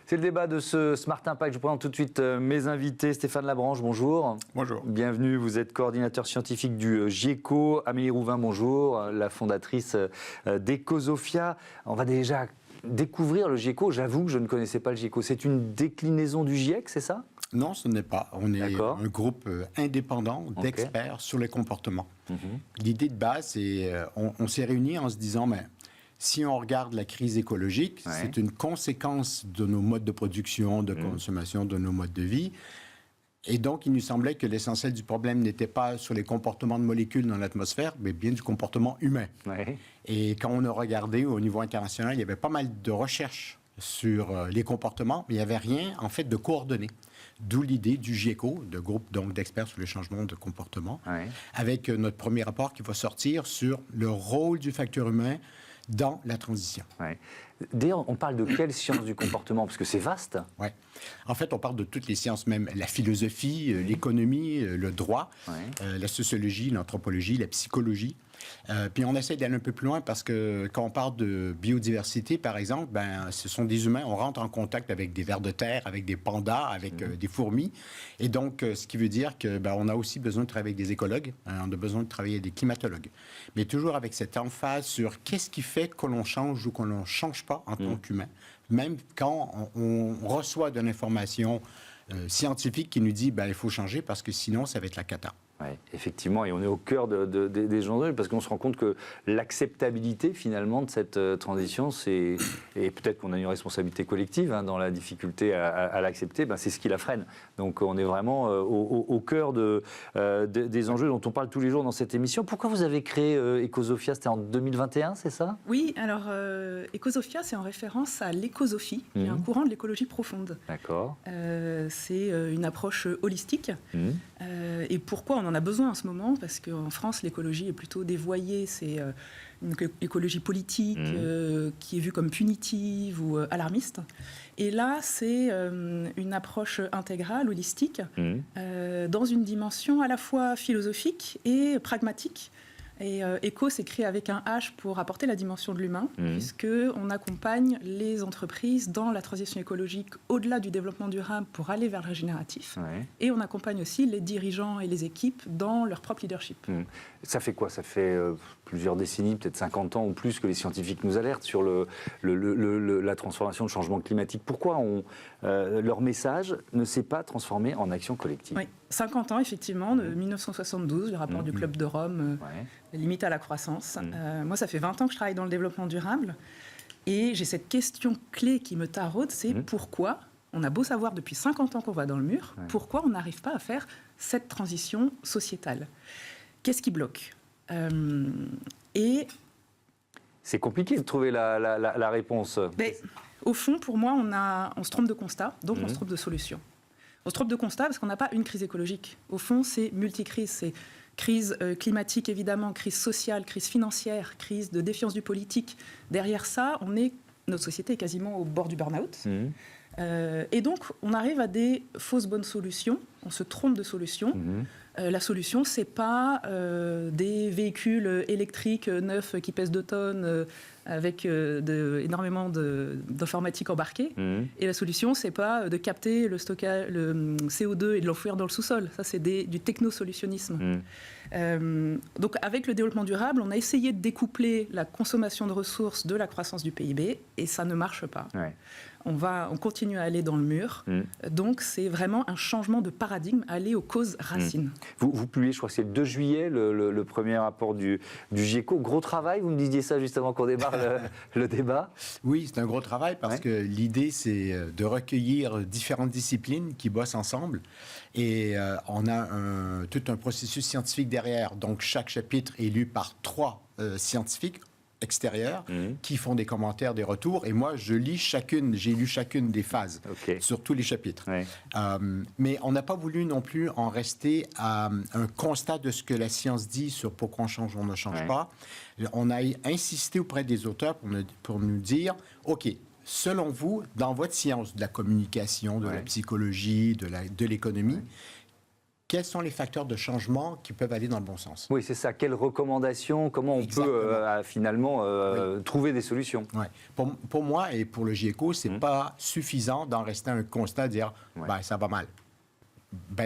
C'est le débat de ce Smart Impact. Je vous présente tout de suite mes invités. Stéphane Labranche, bonjour. Bonjour. Bienvenue, vous êtes coordinateur scientifique du GIECO. Amélie Rouvin, bonjour, la fondatrice d'Ecosofia. On va déjà découvrir le GIECO. J'avoue que je ne connaissais pas le GIECO. C'est une déclinaison du GIEC, c'est ça ? Non, ce n'est pas. On est un groupe indépendant d'experts sur les comportements. L'idée de base, c'est on s'est réunis en se disant, mais si on regarde la crise écologique, c'est une conséquence de nos modes de production, de consommation, de nos modes de vie. Et donc, il nous semblait que l'essentiel du problème n'était pas sur les comportements de molécules dans l'atmosphère, mais bien du comportement humain. Et quand on a regardé au niveau international, il y avait pas mal de recherches sur les comportements, mais il n'y avait rien, en fait, de coordonné. D'où l'idée du GIECO, de groupe donc d'experts sur le changement de comportement, avec notre premier rapport qui va sortir sur le rôle du facteur humain dans la transition. D'ailleurs, on parle de quelle science du comportement ? Parce que c'est vaste. En fait, on parle de toutes les sciences, même la philosophie, l'économie, le droit, la sociologie, l'anthropologie, la psychologie. Puis on essaie d'aller un peu plus loin parce que quand on parle de biodiversité, par exemple, ce sont des humains, on rentre en contact avec des vers de terre, avec des pandas, avec des fourmis. Et donc, ce qui veut dire qu'on a aussi besoin de travailler avec des écologues, on a besoin de travailler avec des climatologues. Mais toujours avec cette emphase sur qu'est-ce qui fait que l'on change ou qu'on ne change pas en tant qu'humain. Même quand on reçoit de l'information scientifique qui nous dit il faut changer parce que sinon, ça va être la cata. Effectivement, et on est au cœur des enjeux parce qu'on se rend compte que l'acceptabilité finalement de cette transition, et peut-être qu'on a une responsabilité collective dans la difficulté à l'accepter, c'est ce qui la freine. Donc on est vraiment au cœur des enjeux dont on parle tous les jours dans cette émission. Pourquoi vous avez créé Ecosofia ? C'était en 2021, c'est ça ? Oui, alors Ecosofia, c'est en référence à l'écosophie, qui est un courant de l'écologie profonde. D'accord. C'est une approche holistique. Et pourquoi on en a besoin en ce moment ? Parce qu'en France, l'écologie est plutôt dévoyée. C'est une écologie politique qui est vue comme punitive ou alarmiste. Et là, c'est une approche intégrale, holistique, dans une dimension à la fois philosophique et pragmatique. Et Eco s'écrit avec un H pour apporter la dimension de l'humain, puisqu'on accompagne les entreprises dans la transition écologique au-delà du développement durable pour aller vers le régénératif. Et on accompagne aussi les dirigeants et les équipes dans leur propre leadership. Ça fait quoi ? Ça fait plusieurs décennies, peut-être 50 ans ou plus, que les scientifiques nous alertent sur la transformation, le changement climatique. Pourquoi leur message ne s'est pas transformé en action collective ? 50 ans, effectivement, de 1972, le rapport du Club de Rome, les limites à la croissance. Moi, ça fait 20 ans que je travaille dans le développement durable. Et j'ai cette question clé qui me taraude, c'est pourquoi, on a beau savoir depuis 50 ans qu'on va dans le mur, pourquoi on n'arrive pas à faire cette transition sociétale ? Qu'est-ce qui bloque ? C'est compliqué de trouver la réponse. Mais, au fond, pour moi, on se trompe de constat, donc on se trompe de solution. On se trompe de constat parce qu'on n'a pas une crise écologique. Au fond, c'est multicrise. C'est crise climatique, évidemment, crise sociale, crise financière, crise de défiance du politique. Derrière ça, notre société est quasiment au bord du burn-out. Et donc, on arrive à des fausses bonnes solutions. On se trompe de solution. La solution, c'est pas des véhicules électriques neufs qui pèsent 2 tonnes avec énormément d'informatique embarquée. Et la solution, c'est pas de capter le CO2 et de l'enfouir dans le sous-sol. Ça, c'est du technosolutionnisme. Donc, avec le développement durable, on a essayé de découpler la consommation de ressources de la croissance du PIB, et ça ne marche pas. On continue à aller dans le mur. Donc, c'est vraiment un changement de paradigme, aller aux causes racines. Vous publiez, je crois que c'est le 2 juillet, le premier rapport du GIECO. Gros travail, vous me disiez ça juste avant qu'on démarre le débat. Oui, c'est un gros travail parce que l'idée, c'est de recueillir différentes disciplines qui bossent ensemble. Et on a tout un processus scientifique derrière. Donc, chaque chapitre est lu par 3 scientifiques extérieurs qui font des commentaires, des retours. Et moi, j'ai lu chacune des phases sur tous les chapitres. Mais on n'a pas voulu non plus en rester à un constat de ce que la science dit sur pourquoi on change ou on ne change pas. On a insisté auprès des auteurs pour nous dire, OK, selon vous, dans votre science de la communication, de la psychologie, de l'économie, quels sont les facteurs de changement qui peuvent aller dans le bon sens. Oui, c'est ça. Quelles recommandations, comment on peut finalement trouver des solutions. Ouais. Pour moi et pour le GIECO, ce n'est pas suffisant d'en rester à un constat, de dire ça va mal.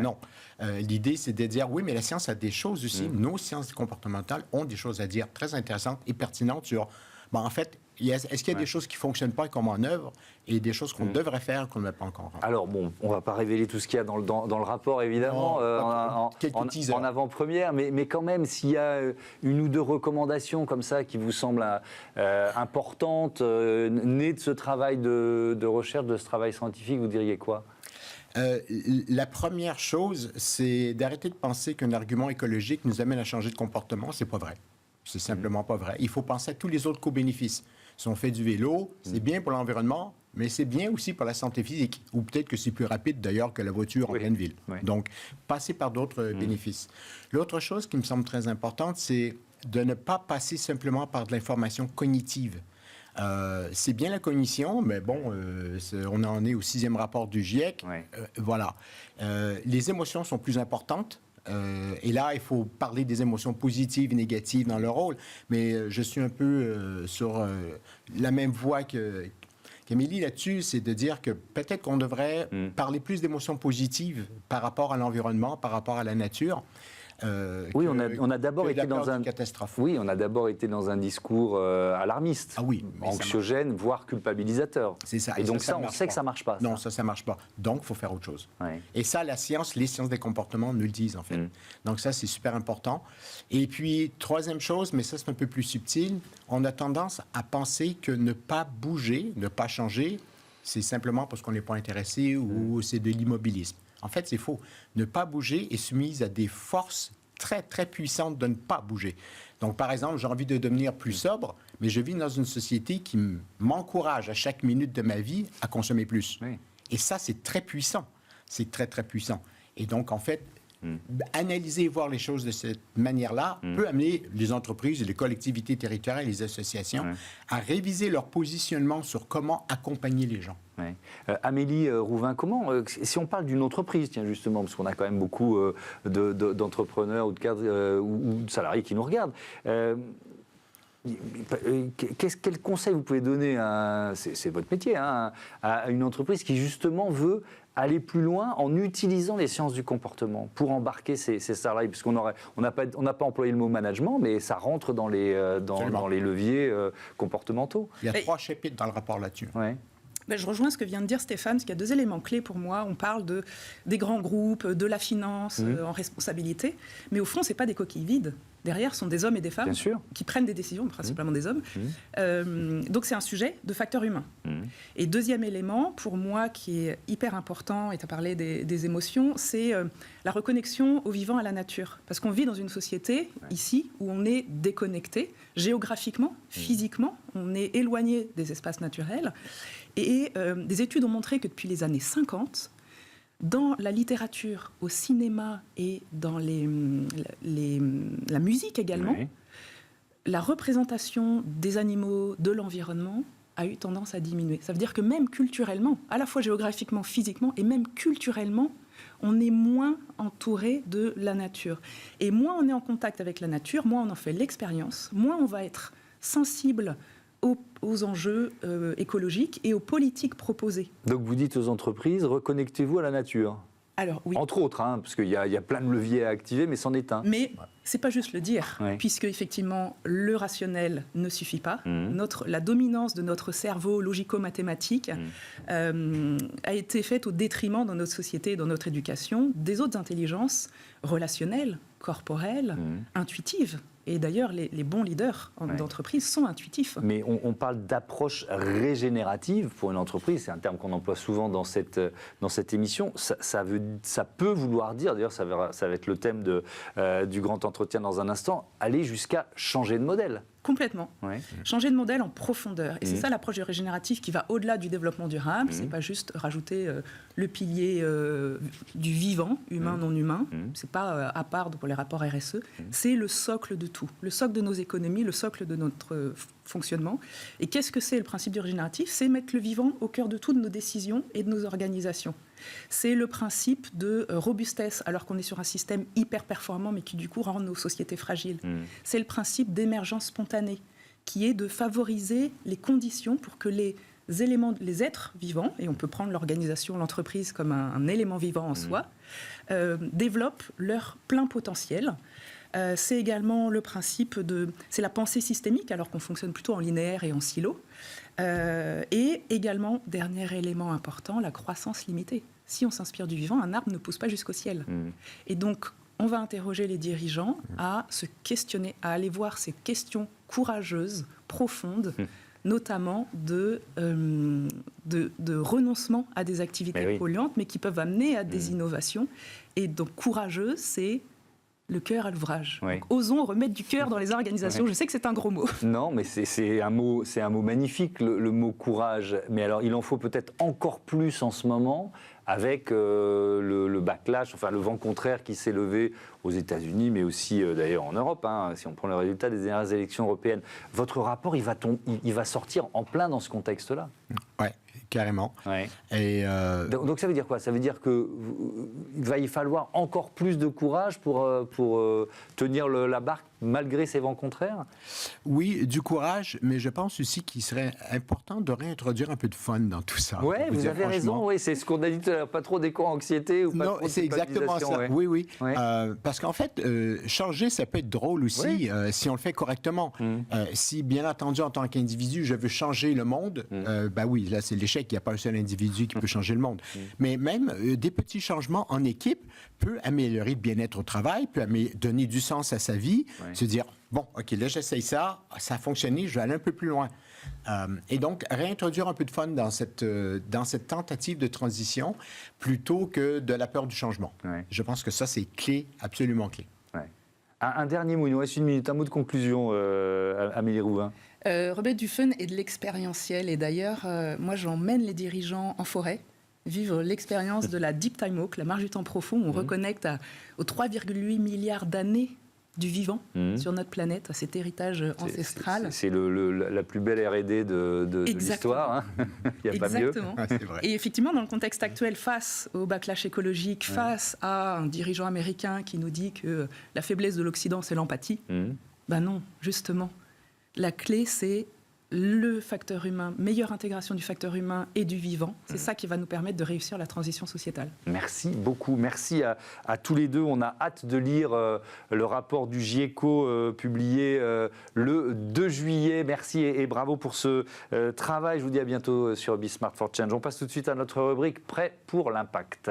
Non. L'idée, c'est de dire, oui, mais la science a des choses aussi. Nos sciences comportementales ont des choses à dire très intéressantes et pertinentes sur, en fait, est-ce qu'il y a des choses qui ne fonctionnent pas et qu'on met en œuvre et des choses qu'on devrait faire qu'on ne met pas encore en œuvre? Alors, bon, on ne va pas révéler tout ce qu'il y a dans le rapport, évidemment, en avant-première, mais quand même, s'il y a une ou deux recommandations comme ça qui vous semblent importantes, nées de ce travail de recherche, de ce travail scientifique, vous diriez quoi? La première chose, c'est d'arrêter de penser qu'un argument écologique nous amène à changer de comportement. C'est pas vrai. C'est simplement pas vrai. Il faut penser à tous les autres co-bénéfices. Si on fait du vélo, c'est bien pour l'environnement, mais c'est bien aussi pour la santé physique. Ou peut-être que c'est plus rapide d'ailleurs que la voiture en pleine ville. Donc, passer par d'autres bénéfices. L'autre chose qui me semble très importante, c'est de ne pas passer simplement par de l'information cognitive. C'est bien la cognition, mais bon, on en est au 6e rapport du GIEC. Voilà. Les émotions sont plus importantes. Et là, il faut parler des émotions positives et négatives dans leur rôle. Mais je suis un peu sur la même voie qu'Amélie là-dessus, c'est de dire que peut-être qu'on devrait parler plus d'émotions positives par rapport à l'environnement, par rapport à la nature. Oui, on a d'abord été dans un catastrophe. Oui, on a d'abord été dans un discours alarmiste, anxiogène, voire culpabilisateur. C'est ça. Et donc ça, on sait que ça marche pas. Non, ça marche pas. Donc, il faut faire autre chose. Et ça, les sciences des comportements nous le disent en fait. Donc ça, c'est super important. Et puis, troisième chose, mais ça c'est un peu plus subtil, on a tendance à penser que ne pas bouger, ne pas changer, c'est simplement parce qu'on n'est pas intéressé ou c'est de l'immobilisme. En fait, c'est faux. Ne pas bouger est soumise à des forces très, très puissantes de ne pas bouger. Donc, par exemple, j'ai envie de devenir plus sobre, mais je vis dans une société qui m'encourage à chaque minute de ma vie à consommer plus. Et ça, c'est très puissant. C'est très, très puissant. Et donc, en fait, analyser et voir les choses de cette manière-là peut amener les entreprises, les collectivités territoriales, les associations à réviser leur positionnement sur comment accompagner les gens. Amélie Rouvin, comment, si on parle d'une entreprise, tiens justement, parce qu'on a quand même beaucoup d'entrepreneurs ou de cadres ou de salariés qui nous regardent, quel conseil vous pouvez donner, c'est votre métier, à une entreprise qui justement veut aller plus loin en utilisant les sciences du comportement pour embarquer ces salariés, puisqu'on n'a pas employé le mot management, mais ça rentre dans les leviers comportementaux. Il y a 3 chapitres dans le rapport là-dessus. Je rejoins ce que vient de dire Stéphane, parce qu'il y a 2 éléments clés pour moi. On parle des grands groupes, de la finance en responsabilité, mais au fond, ce n'est pas des coquilles vides. Derrière, ce sont des hommes et des femmes qui prennent des décisions, principalement des hommes. Donc c'est un sujet de facteur humain. Et deuxième élément, pour moi, qui est hyper important, et tu as parlé des émotions, c'est la reconnexion au vivant, à la nature. Parce qu'on vit dans une société, ici, où on est déconnecté, géographiquement, physiquement, on est éloigné des espaces naturels. Et des études ont montré que depuis les années 50, dans la littérature, au cinéma et dans la musique également, la représentation des animaux, de l'environnement a eu tendance à diminuer. Ça veut dire que même culturellement, à la fois géographiquement, physiquement, et même culturellement, on est moins entouré de la nature. Et moins on est en contact avec la nature, moins on en fait l'expérience, moins on va être sensible aux enjeux écologiques et aux politiques proposées. Donc vous dites aux entreprises, reconnectez-vous à la nature. Alors, oui. Entre autres, parce qu'il y a plein de leviers à activer, mais c'en est un. Mais c'est pas juste le dire, puisque effectivement le rationnel ne suffit pas. La dominance de notre cerveau logico-mathématique a été faite au détriment dans notre société et dans notre éducation des autres intelligences relationnelles, corporelles, intuitives. Et d'ailleurs, les bons leaders d'entreprise sont intuitifs. Mais on parle d'approche régénérative pour une entreprise. C'est un terme qu'on emploie souvent dans cette émission. Ça peut vouloir dire, d'ailleurs ça va être le thème du grand entretien dans un instant, aller jusqu'à changer de modèle. Complètement. Changer de modèle en profondeur. Et c'est ça l'approche régénérative qui va au-delà du développement durable. C'est pas juste rajouter le pilier du vivant, humain, non humain. C'est pas à part pour les rapports RSE. C'est le socle de tout. Le socle de nos économies, le socle de notre fonctionnement. Et qu'est-ce que c'est le principe du régénératif ? C'est mettre le vivant au cœur de toutes nos décisions et de nos organisations. C'est le principe de robustesse, alors qu'on est sur un système hyper performant, mais qui du coup rend nos sociétés fragiles. C'est le principe d'émergence spontanée, qui est de favoriser les conditions pour que les êtres vivants, et on peut prendre l'organisation, l'entreprise comme un élément vivant en soi, développent leur plein potentiel. C'est également le principe c'est la pensée systémique, alors qu'on fonctionne plutôt en linéaire et en silo. Et également, dernier élément important, la croissance limitée. Si on s'inspire du vivant, un arbre ne pousse pas jusqu'au ciel. Et donc, on va interroger les dirigeants à se questionner, à aller voir ces questions courageuses, profondes, notamment de renoncement à des activités polluantes, mais qui peuvent amener à des innovations. Et donc, courageux, c'est le cœur à l'ouvrage. Donc, osons remettre du cœur dans les organisations. Je sais que c'est un gros mot. Non, mais c'est un mot magnifique, le mot courage. Mais alors, il en faut peut-être encore plus en ce moment, avec le backlash, enfin le vent contraire qui s'est levé aux États-Unis, mais aussi d'ailleurs en Europe, si on prend le résultat des dernières élections européennes. Votre rapport, il va sortir en plein dans ce contexte-là. Oui, carrément. Ouais. Et donc ça veut dire quoi? Ça veut dire qu'il va y falloir encore plus de courage pour tenir la barque malgré ces vents contraires? Oui, du courage, mais je pense aussi qu'il serait important de réintroduire un peu de fun dans tout ça. Oui, vous avez raison, c'est ce qu'on a dit tout à l'heure, pas trop d'éco-anxiété ou pas non, trop de c'est exactement ça. Ouais. Oui. Ouais. Parce qu'en fait, changer, ça peut être drôle aussi si on le fait correctement. Si, bien entendu, en tant qu'individu, je veux changer le monde, oui, là, c'est l'échec. Il n'y a pas un seul individu qui peut changer le monde. Mais même des petits changements en équipe peut améliorer le bien-être au travail, peut donner du sens à sa vie. Se dire, bon, OK, là, j'essaye ça a fonctionné, je vais aller un peu plus loin. Et donc, réintroduire un peu de fun dans cette tentative de transition plutôt que de la peur du changement. Je pense que ça, c'est clé, absolument clé. Un dernier mot, il nous reste une minute, un mot de conclusion, Amélie Rouin. Remettre du fun et de l'expérientiel. Et d'ailleurs, moi, j'emmène les dirigeants en forêt, vivre l'expérience de la Deep Time Walk, la marche du temps profond, où on reconnecte aux 3,8 milliards d'années du vivant sur notre planète, à cet héritage ancestral. C'est la plus belle R&D de l'histoire. Il n'y a pas mieux. C'est vrai. Et effectivement, dans le contexte actuel, face au backlash écologique, face à un dirigeant américain qui nous dit que la faiblesse de l'Occident, c'est l'empathie, ben non, justement. La clé, c'est le facteur humain, meilleure intégration du facteur humain et du vivant. C'est ça qui va nous permettre de réussir la transition sociétale. Merci beaucoup. Merci à tous les deux. On a hâte de lire le rapport du GIECO publié le 2 juillet. Merci et bravo pour ce travail. Je vous dis à bientôt sur Be Smart for Change. On passe tout de suite à notre rubrique Prêt pour l'impact.